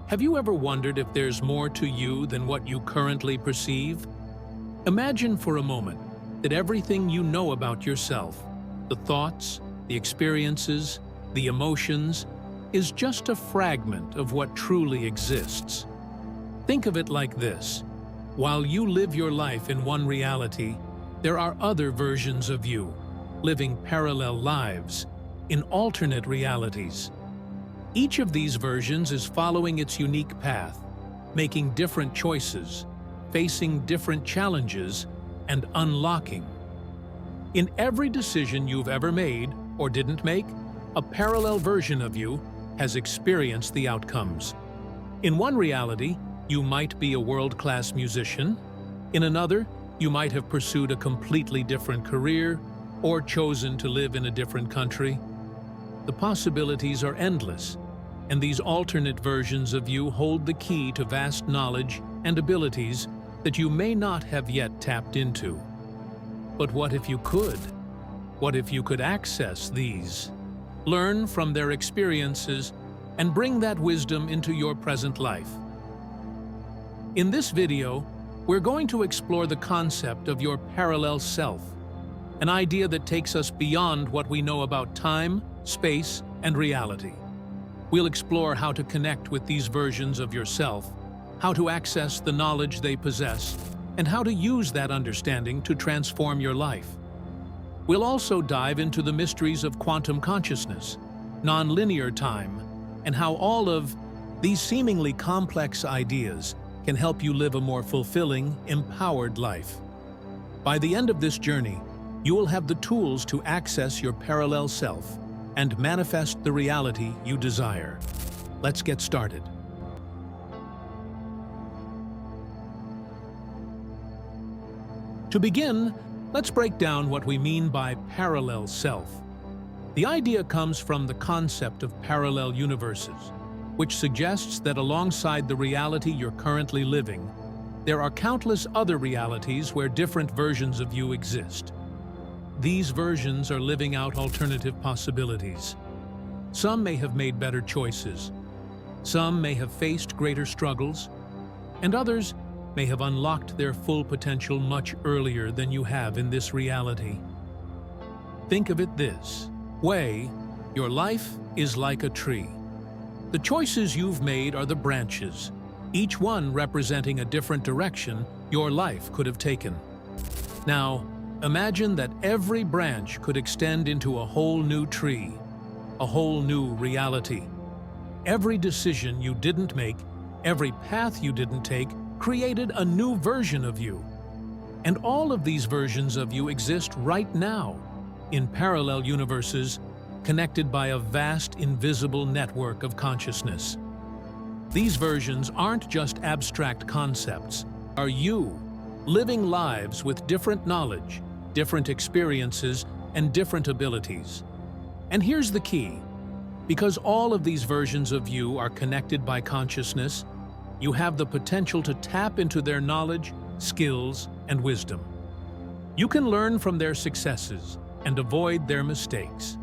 Have you ever wondered if there's more to you than what you currently perceive? Imagine for a moment that everything you know about yourself, the thoughts, the experiences, the emotions, is just a fragment of what truly exists. Think of it like this. While you live your life in one reality, there are other versions of you, living parallel lives, in alternate realities. Each of these versions is following its unique path, making different choices, facing different challenges, and unlocking. In every decision you've ever made or didn't make, a parallel version of you has experienced the outcomes. In one reality, you might be a world-class musician. In another, you might have pursued a completely different career or chosen to live in a different country. The possibilities are endless, and these alternate versions of you hold the key to vast knowledge and abilities that you may not have yet tapped into. But what if you could? What if you could access these, learn from their experiences, and bring that wisdom into your present life? In this video, we're going to explore the concept of your parallel self, an idea that takes us beyond what we know about time, space, and reality. We'll explore how to connect with these versions of yourself, how to access the knowledge they possess, and how to use that understanding to transform your life. We'll also dive into the mysteries of quantum consciousness, nonlinear time, and how all of these seemingly complex ideas can help you live a more fulfilling, empowered life. By the end of this journey, you will have the tools to access your parallel self and manifest the reality you desire. Let's get started. To begin, let's break down what we mean by parallel self. The idea comes from the concept of parallel universes, which suggests that alongside the reality you're currently living, there are countless other realities where different versions of you exist. These versions are living out alternative possibilities. Some may have made better choices, some may have faced greater struggles, and others may have unlocked their full potential much earlier than you have in this reality. Think of it this way: your life is like a tree. The choices you've made are the branches, each one representing a different direction your life could have taken. Now, imagine that every branch could extend into a whole new tree, a whole new reality. Every decision you didn't make, every path you didn't take, created a new version of you. And all of these versions of you exist right now, in parallel universes, connected by a vast, invisible network of consciousness. These versions aren't just abstract concepts, are you, living lives with different knowledge, different experiences, and different abilities. And here's the key. Because all of these versions of you are connected by consciousness, you have the potential to tap into their knowledge, skills, and wisdom. You can learn from their successes and avoid their mistakes.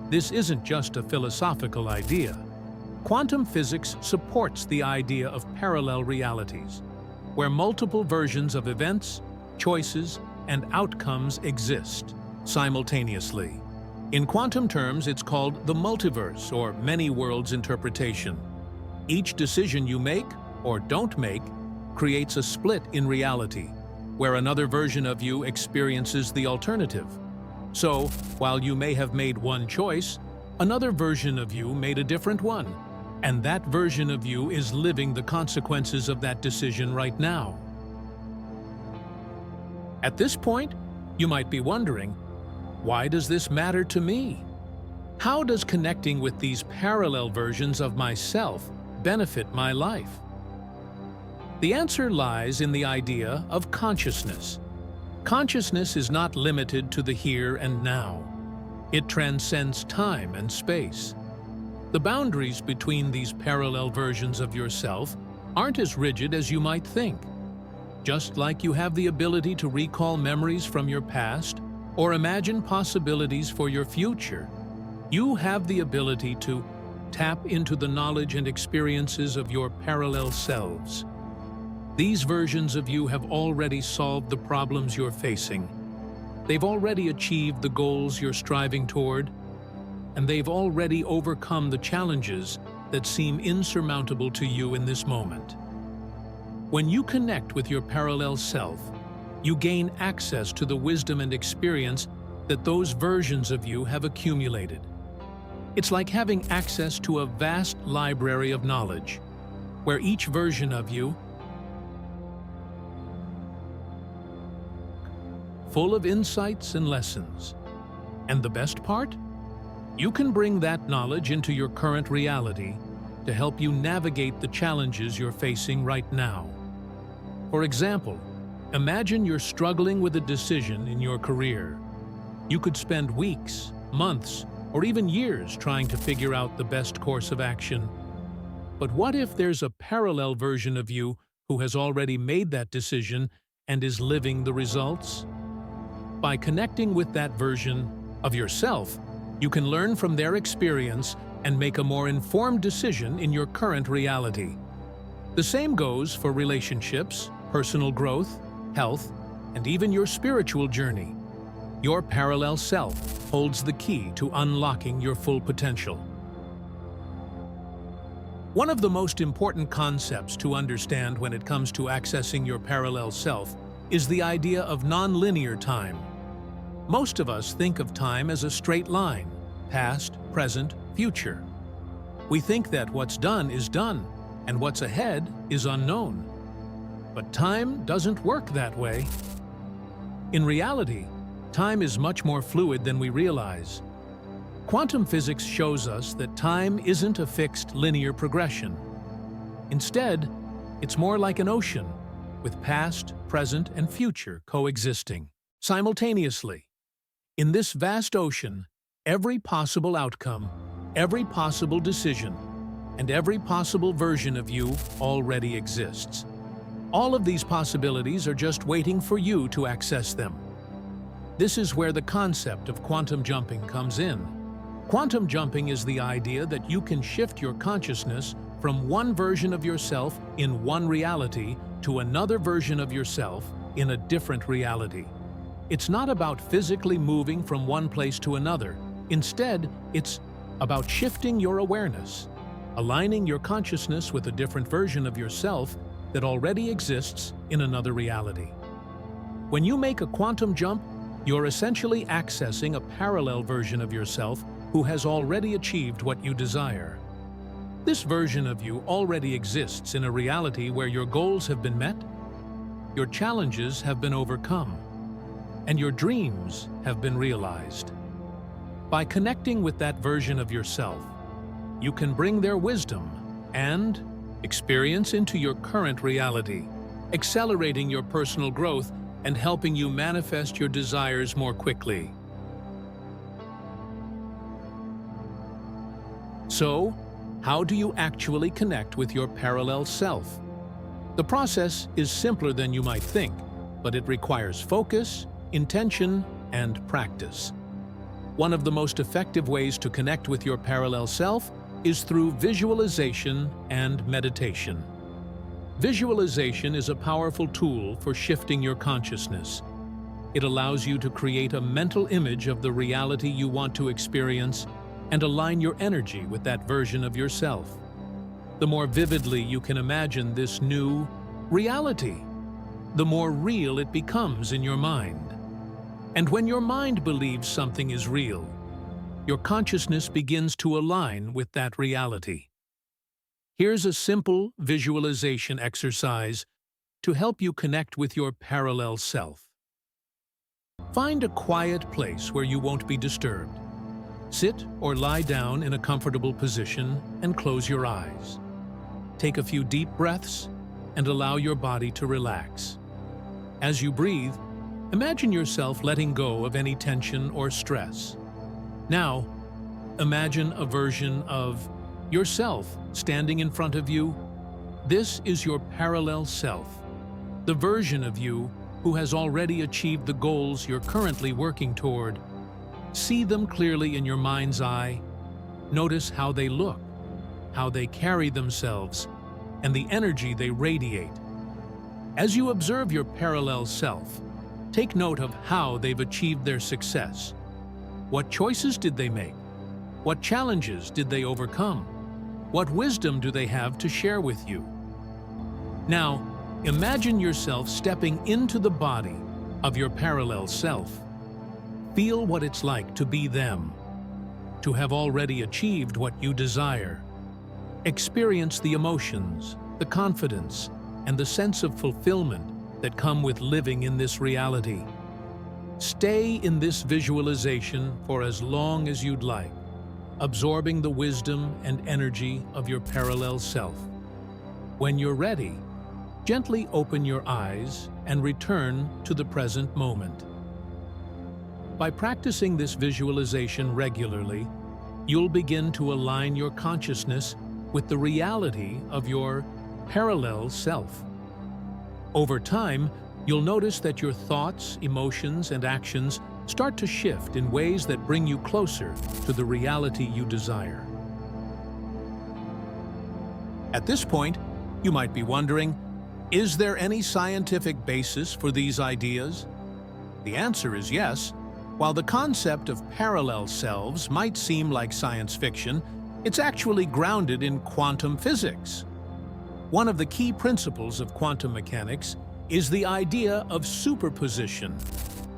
This isn't just a philosophical idea. Quantum physics supports the idea of parallel realities, where multiple versions of events, choices, and outcomes exist simultaneously. In quantum terms, it's called the multiverse, or many worlds interpretation. Each decision you make, or don't make, creates a split in reality, where another version of you experiences the alternative. So, while you may have made one choice, another version of you made a different one, and that version of you is living the consequences of that decision right now. At this point, you might be wondering, why does this matter to me? How does connecting with these parallel versions of myself benefit my life? The answer lies in the idea of consciousness. Consciousness is not limited to the here and now. It transcends time and space. The boundaries between these parallel versions of yourself aren't as rigid as you might think. Just like you have the ability to recall memories from your past or imagine possibilities for your future, you have the ability to tap into the knowledge and experiences of your parallel selves. These versions of you have already solved the problems you're facing. They've already achieved the goals you're striving toward, and they've already overcome the challenges that seem insurmountable to you in this moment. When you connect with your parallel self, you gain access to the wisdom and experience that those versions of you have accumulated. It's like having access to a vast library of knowledge, where each version of you, full of insights and lessons. And the best part? You can bring that knowledge into your current reality to help you navigate the challenges you're facing right now. For example, imagine you're struggling with a decision in your career. You could spend weeks, months, or even years trying to figure out the best course of action. But what if there's a parallel version of you who has already made that decision and is living the results? By connecting with that version of yourself, you can learn from their experience and make a more informed decision in your current reality. The same goes for relationships, personal growth, health, and even your spiritual journey. Your parallel self holds the key to unlocking your full potential. One of the most important concepts to understand when it comes to accessing your parallel self is the idea of nonlinear time. Most of us think of time as a straight line, past, present, future. We think that what's done is done, and what's ahead is unknown. But time doesn't work that way. In reality, time is much more fluid than we realize. Quantum physics shows us that time isn't a fixed linear progression. Instead, it's more like an ocean, with past, present, and future coexisting simultaneously. In this vast ocean, every possible outcome, every possible decision, and every possible version of you already exists. All of these possibilities are just waiting for you to access them. This is where the concept of quantum jumping comes in. Quantum jumping is the idea that you can shift your consciousness from one version of yourself in one reality to another version of yourself in a different reality. It's not about physically moving from one place to another. Instead, it's about shifting your awareness, aligning your consciousness with a different version of yourself that already exists in another reality. When you make a quantum jump, you're essentially accessing a parallel version of yourself who has already achieved what you desire. This version of you already exists in a reality where your goals have been met, your challenges have been overcome, and your dreams have been realized. By connecting with that version of yourself, you can bring their wisdom and experience into your current reality, accelerating your personal growth and helping you manifest your desires more quickly. So, how do you actually connect with your parallel self? The process is simpler than you might think, but it requires focus, intention, and practice. One of the most effective ways to connect with your parallel self is through visualization and meditation. Visualization is a powerful tool for shifting your consciousness. It allows you to create a mental image of the reality you want to experience and align your energy with that version of yourself. The more vividly you can imagine this new reality, the more real it becomes in your mind. And when your mind believes something is real, your consciousness begins to align with that reality. Here's a simple visualization exercise to help you connect with your parallel self. Find a quiet place where you won't be disturbed. Sit or lie down in a comfortable position and close your eyes. Take a few deep breaths and allow your body to relax. As you breathe, imagine yourself letting go of any tension or stress. Now, imagine a version of yourself standing in front of you. This is your parallel self, the version of you who has already achieved the goals you're currently working toward. See them clearly in your mind's eye. Notice how they look, how they carry themselves, and the energy they radiate. As you observe your parallel self, take note of how they've achieved their success. What choices did they make? What challenges did they overcome? What wisdom do they have to share with you? Now, imagine yourself stepping into the body of your parallel self. Feel what it's like to be them, to have already achieved what you desire. Experience the emotions, the confidence, and the sense of fulfillment that come with living in this reality. Stay in this visualization for as long as you'd like, absorbing the wisdom and energy of your parallel self. When you're ready, gently open your eyes and return to the present moment. By practicing this visualization regularly, you'll begin to align your consciousness with the reality of your parallel self. Over time, you'll notice that your thoughts, emotions, and actions start to shift in ways that bring you closer to the reality you desire. At this point, you might be wondering, is there any scientific basis for these ideas? The answer is yes. While the concept of parallel selves might seem like science fiction, it's actually grounded in quantum physics. One of the key principles of quantum mechanics is the idea of superposition.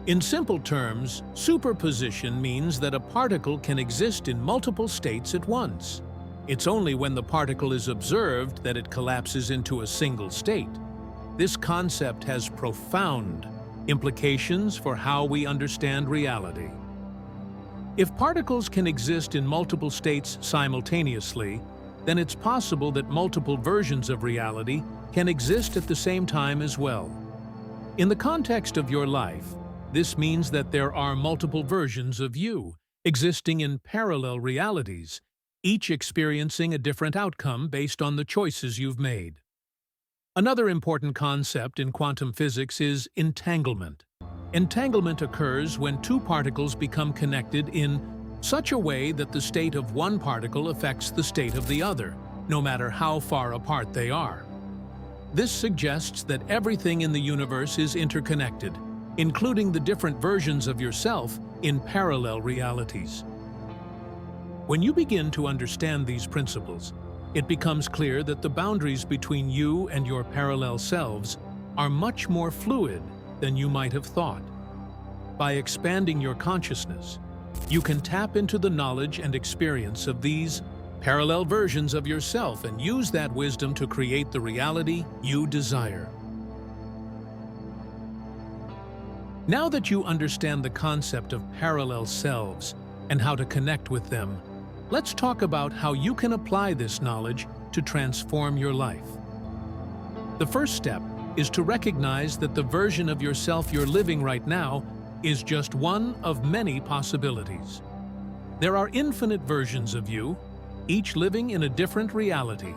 In simple terms, superposition means that a particle can exist in multiple states at once. It's only when the particle is observed that it collapses into a single state. This concept has profound implications for how we understand reality. If particles can exist in multiple states simultaneously, then it's possible that multiple versions of reality can exist at the same time as well. In the context of your life, this means that there are multiple versions of you existing in parallel realities, each experiencing a different outcome based on the choices you've made. Another important concept in quantum physics is entanglement. Entanglement occurs when two particles become connected in such a way that the state of one particle affects the state of the other, no matter how far apart they are. This suggests that everything in the universe is interconnected, including the different versions of yourself in parallel realities. When you begin to understand these principles, it becomes clear that the boundaries between you and your parallel selves are much more fluid than you might have thought. By expanding your consciousness, you can tap into the knowledge and experience of these parallel versions of yourself and use that wisdom to create the reality you desire. Now that you understand the concept of parallel selves and how to connect with them, let's talk about how you can apply this knowledge to transform your life. The first step is to recognize that the version of yourself you're living right now is just one of many possibilities. There are infinite versions of you, each living in a different reality,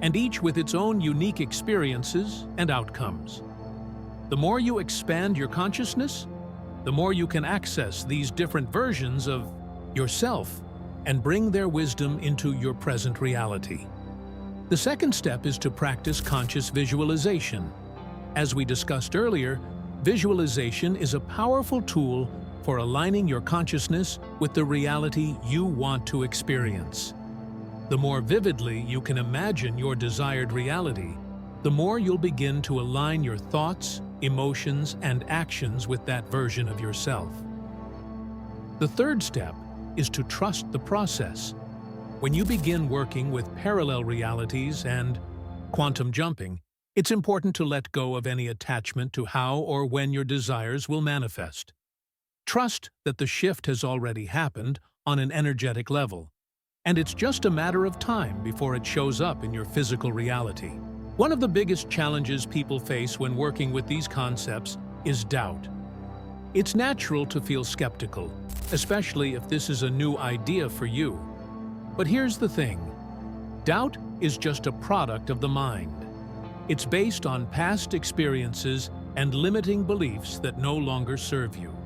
and each with its own unique experiences and outcomes. The more you expand your consciousness, the more you can access these different versions of yourself and bring their wisdom into your present reality. The second step is to practice conscious visualization. As we discussed earlier, visualization is a powerful tool for aligning your consciousness with the reality you want to experience. The more vividly you can imagine your desired reality, the more you'll begin to align your thoughts, emotions, and actions with that version of yourself. The third step is to trust the process. When you begin working with parallel realities and quantum jumping, it's important to let go of any attachment to how or when your desires will manifest. Trust that the shift has already happened on an energetic level, and it's just a matter of time before it shows up in your physical reality. One of the biggest challenges people face when working with these concepts is doubt. It's natural to feel skeptical, especially if this is a new idea for you. But here's the thing. Doubt is just a product of the mind. It's based on past experiences and limiting beliefs that no longer serve you.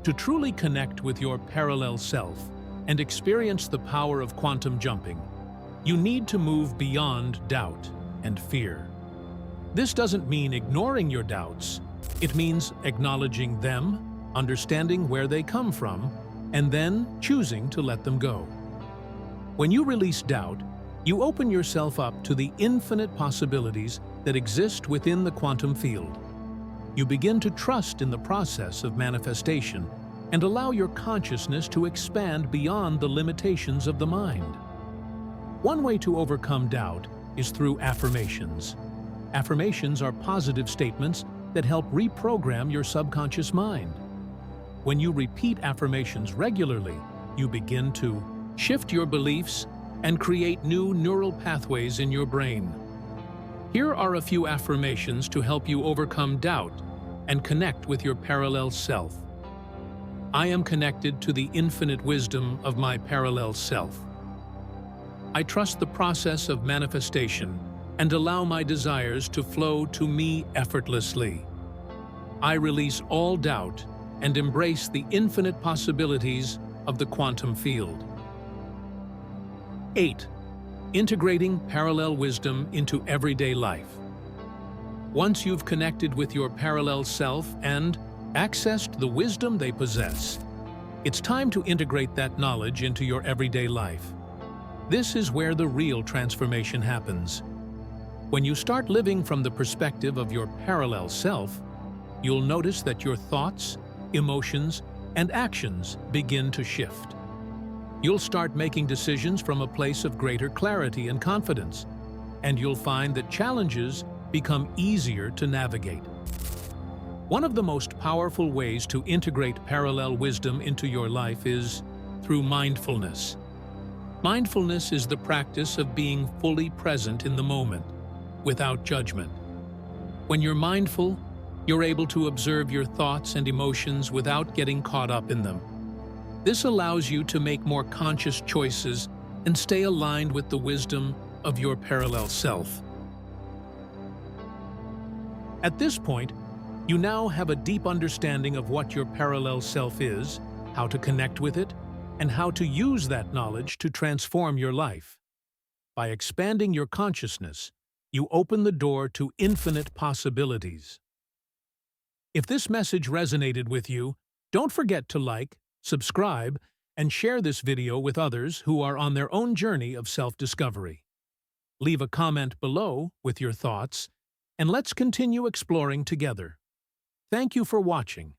To truly connect with your parallel self and experience the power of quantum jumping, You need to move beyond doubt and fear. This doesn't mean ignoring your doubts. It means acknowledging them, understanding where they come from, and then choosing to let them go. When you release doubt, you open yourself up to the infinite possibilities that exist within the quantum field. You begin to trust in the process of manifestation and allow your consciousness to expand beyond the limitations of the mind. One way to overcome doubt is through affirmations. Affirmations are positive statements that help reprogram your subconscious mind. When you repeat affirmations regularly, you begin to shift your beliefs and create new neural pathways in your brain. Here are a few affirmations to help you overcome doubt and connect with your parallel self. I am connected to the infinite wisdom of my parallel self. I trust the process of manifestation and allow my desires to flow to me effortlessly. I release all doubt and embrace the infinite possibilities of the quantum field. 8. Integrating parallel wisdom into everyday life. Once you've connected with your parallel self and accessed the wisdom they possess, it's time to integrate that knowledge into your everyday life. This is where the real transformation happens. When you start living from the perspective of your parallel self, you'll notice that your thoughts, emotions, and actions begin to shift. You'll start making decisions from a place of greater clarity and confidence, and you'll find that challenges become easier to navigate. One of the most powerful ways to integrate parallel wisdom into your life is through mindfulness. Mindfulness is the practice of being fully present in the moment, without judgment. When you're mindful, you're able to observe your thoughts and emotions without getting caught up in them. This allows you to make more conscious choices and stay aligned with the wisdom of your parallel self. At this point, you now have a deep understanding of what your parallel self is, how to connect with it, and how to use that knowledge to transform your life. By expanding your consciousness, you open the door to infinite possibilities. If this message resonated with you, don't forget to like, subscribe, and share this video with others who are on their own journey of self-discovery. Leave a comment below with your thoughts, and let's continue exploring together. Thank you for watching.